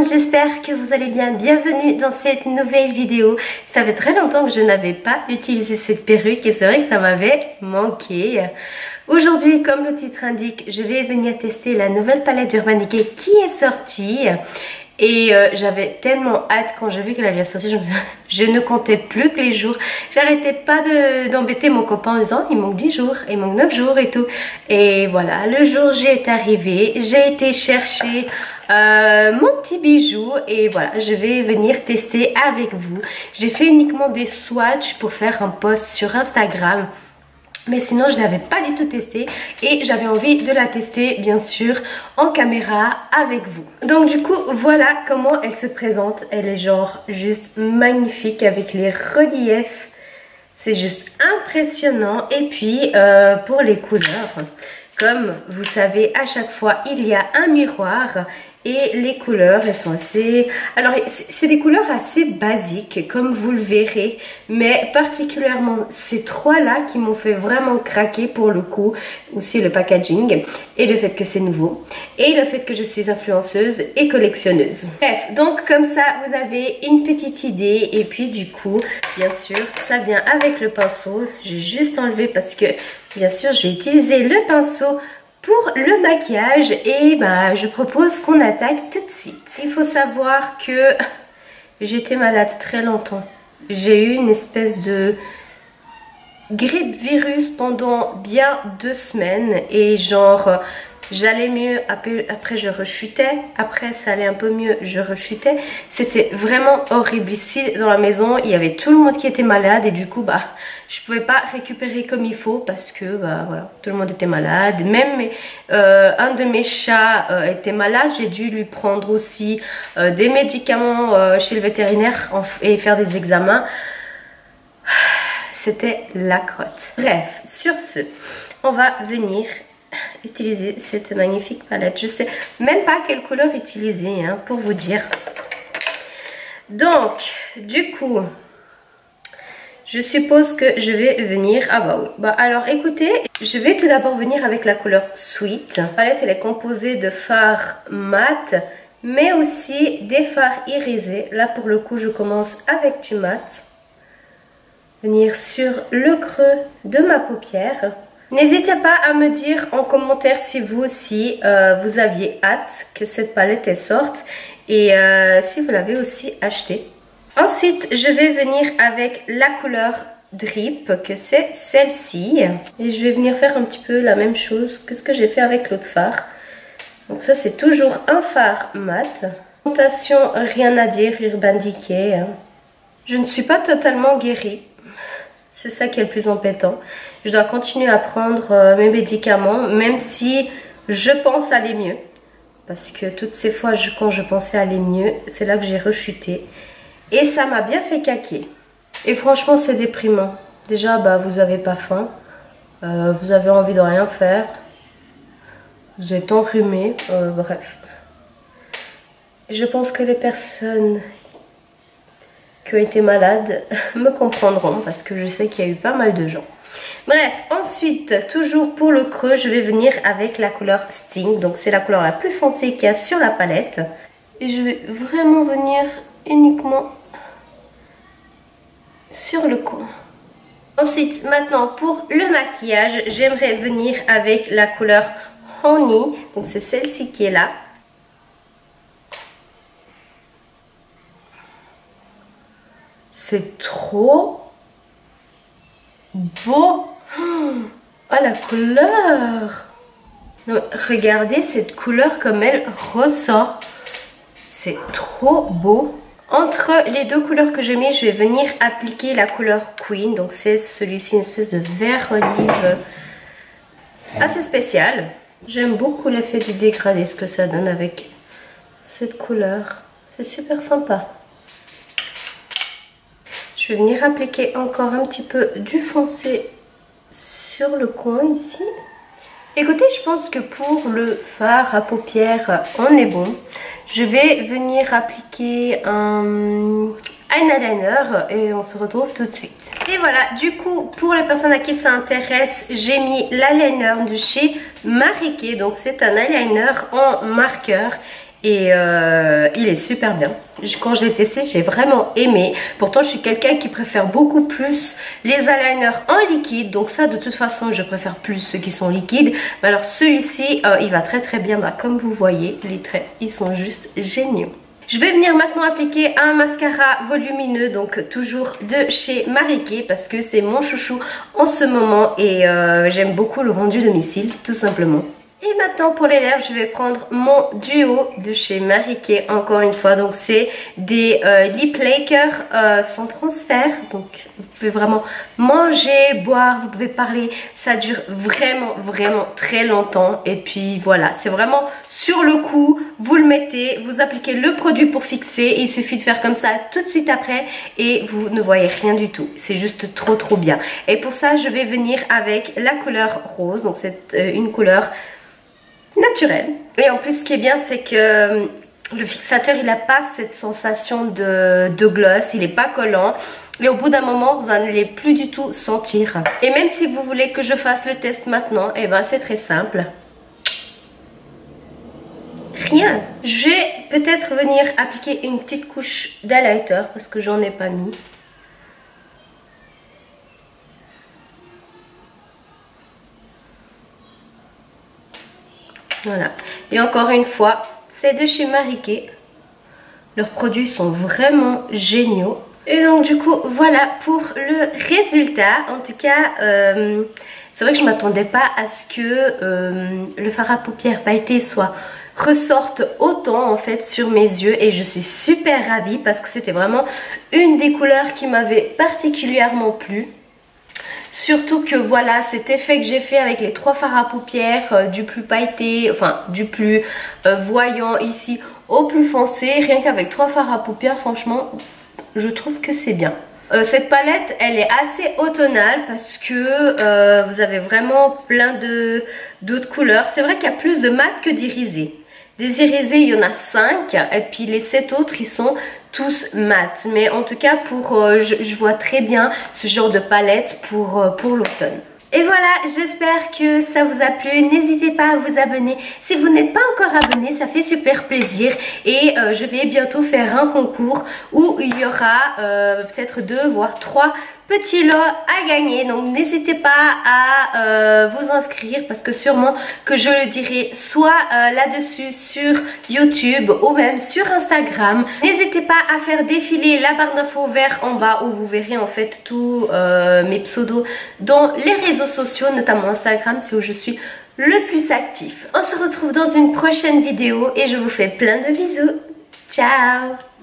monde, j'espère que vous allez bien. Bienvenue dans cette nouvelle vidéo. Ça fait très longtemps que je n'avais pas utilisé cette perruque et c'est vrai que ça m'avait manqué. Aujourd'hui, comme le titre indique, je vais venir tester la nouvelle palette d'Urban Decay qui est sortie. Et j'avais tellement hâte quand j'ai vu qu'elle allait sortir, je ne comptais plus que les jours. J'arrêtais pas d'embêter mon copain en disant il manque 10 jours, il manque 9 jours et tout. Et voilà, le jour J est arrivé, j'ai été chercher mon petit bijou et voilà, je vais venir tester avec vous. J'ai fait uniquement des swatchs pour faire un post sur Instagram. Mais sinon je n'avais pas du tout testé et j'avais envie de la tester bien sûr en caméra avec vous. Donc du coup voilà comment elle se présente. Elle est genre juste magnifique avec les reliefs. C'est juste impressionnant. Et puis pour les couleurs, comme vous savez à chaque fois il y a un miroir. Et les couleurs, elles sont assez... Alors, c'est des couleurs assez basiques, comme vous le verrez. Mais particulièrement ces trois-là qui m'ont fait vraiment craquer pour le coup. Aussi le packaging et le fait que c'est nouveau. Et le fait que je suis influenceuse et collectionneuse. Bref, donc comme ça, vous avez une petite idée. Et puis du coup, bien sûr, ça vient avec le pinceau. J'ai juste enlevé parce que, bien sûr, je vais utiliser le pinceau pour le maquillage et bah je propose qu'on attaque tout de suite. Il faut savoir que j'étais malade très longtemps. J'ai eu une espèce de grippe virus pendant bien 2 semaines et genre j'allais mieux, après je rechutais, après ça allait un peu mieux, je rechutais. C'était vraiment horrible. Ici dans la maison il y avait tout le monde qui était malade et du coup bah je pouvais pas récupérer comme il faut parce que bah voilà, tout le monde était malade. Même un de mes chats était malade, j'ai dû lui prendre aussi des médicaments chez le vétérinaire et faire des examens. C'était la crotte. Bref, sur ce, on va venir utiliser cette magnifique palette. Je sais même pas quelle couleur utiliser hein, pour vous dire. Donc du coup je suppose que je vais venir... Ah bah oui. Bah alors écoutez, je vais tout d'abord venir avec la couleur Sweet. La palette elle est composée de fards mat mais aussi des fards irisés. Là pour le coup je commence avec du mat. Venir sur le creux de ma paupière. N'hésitez pas à me dire en commentaire si vous aussi vous aviez hâte que cette palette elle sorte et si vous l'avez aussi achetée. Ensuite je vais venir avec la couleur Drip que c'est celle-ci et je vais venir faire un petit peu la même chose que ce que j'ai fait avec l'autre fard. Donc ça c'est toujours un fard mat. Présentation rien à dire, Urban Decay. Je ne suis pas totalement guérie. C'est ça qui est le plus embêtant. Je dois continuer à prendre mes médicaments, même si je pense aller mieux. Parce que toutes ces fois, quand je pensais aller mieux, c'est là que j'ai rechuté. Et ça m'a bien fait caquer. Et franchement, c'est déprimant. Déjà, bah, vous n'avez pas faim. Vous avez envie de rien faire. Vous êtes enrhumé. Bref. Je pense que les personnes qui ont été malades me comprendront parce que je sais qu'il y a eu pas mal de gens. Bref, ensuite, toujours pour le creux, je vais venir avec la couleur Sting. Donc c'est la couleur la plus foncée qu'il y a sur la palette. Et je vais vraiment venir uniquement sur le coin. Ensuite, maintenant pour le maquillage, j'aimerais venir avec la couleur Honey. Donc c'est celle-ci qui est là. C'est trop beau. Oh la couleur. Non, regardez cette couleur comme elle ressort. C'est trop beau. Entre les deux couleurs que j'ai mis, je vais venir appliquer la couleur Queen. Donc c'est celui-ci, une espèce de vert olive assez spécial. J'aime beaucoup l'effet du dégradé, ce que ça donne avec cette couleur. C'est super sympa. Je vais venir appliquer encore un petit peu du foncé sur le coin ici. Écoutez, je pense que pour le fard à paupières, on est bon. Je vais venir appliquer un eyeliner et on se retrouve tout de suite. Et voilà, du coup, pour les personnes à qui ça intéresse, j'ai mis l'eyeliner de chez Marie Kay. Donc c'est un eyeliner en marqueur. et il est super bien. Quand je l'ai testé, j'ai vraiment aimé. Pourtant, je suis quelqu'un qui préfère beaucoup plus les eyeliners en liquide. Donc ça, de toute façon, je préfère plus ceux qui sont liquides. Mais alors celui-ci, il va très très bien. Bah, comme vous voyez, les traits, ils sont juste géniaux. Je vais venir maintenant appliquer un mascara volumineux, donc toujours de chez Marie Kay, parce que c'est mon chouchou en ce moment et j'aime beaucoup le rendu de mes cils, tout simplement. Et maintenant pour les lèvres, je vais prendre mon duo de chez Marie Kay encore une fois. Donc c'est des lip lacquer sans transfert. Donc vous pouvez vraiment manger, boire, vous pouvez parler. Ça dure vraiment très longtemps. Et puis voilà, c'est vraiment sur le coup, vous le mettez, vous appliquez le produit pour fixer. Et il suffit de faire comme ça tout de suite après et vous ne voyez rien du tout. C'est juste trop bien. Et pour ça, je vais venir avec la couleur rose. Donc c'est une couleur naturel. Et en plus ce qui est bien, c'est que le fixateur il n'a pas cette sensation de gloss, il n'est pas collant et au bout d'un moment vous n'allez plus du tout sentir. Et même si vous voulez que je fasse le test maintenant, et ben c'est très simple. Rien. Je vais peut-être venir appliquer une petite couche d'highlighter parce que j'en ai pas mis. Voilà. Et encore une fois, c'est de chez Marie Kay. Leurs produits sont vraiment géniaux. Et donc du coup, voilà pour le résultat. En tout cas, c'est vrai que je ne m'attendais pas à ce que le fard à paupières pailleté ressorte autant en fait sur mes yeux. Et je suis super ravie parce que c'était vraiment une des couleurs qui m'avait particulièrement plu. Surtout que voilà, cet effet que j'ai fait avec les 3 fards à paupières, du plus pailleté, enfin du plus voyant ici au plus foncé, rien qu'avec 3 fards à paupières, franchement, je trouve que c'est bien. Cette palette, elle est assez automnale parce que vous avez vraiment plein d'autres couleurs. C'est vrai qu'il y a plus de mat que d'irisé. Des irisés, il y en a 5 et puis les 7 autres, ils sont tous mat. Mais en tout cas, je vois très bien ce genre de palette pour l'automne. Et voilà, j'espère que ça vous a plu. N'hésitez pas à vous abonner. Si vous n'êtes pas encore abonné, ça fait super plaisir. Et je vais bientôt faire un concours où il y aura peut-être 2 voire 3 petits lots à gagner. Donc n'hésitez pas à vous inscrire parce que sûrement que je le dirai soit là-dessus sur YouTube ou même sur Instagram. N'hésitez pas à faire défiler la barre d'infos vert en bas où vous verrez en fait tous mes pseudos dans les réseaux sociaux, notamment Instagram, c'est où je suis le plus actif. On se retrouve dans une prochaine vidéo et je vous fais plein de bisous. Ciao!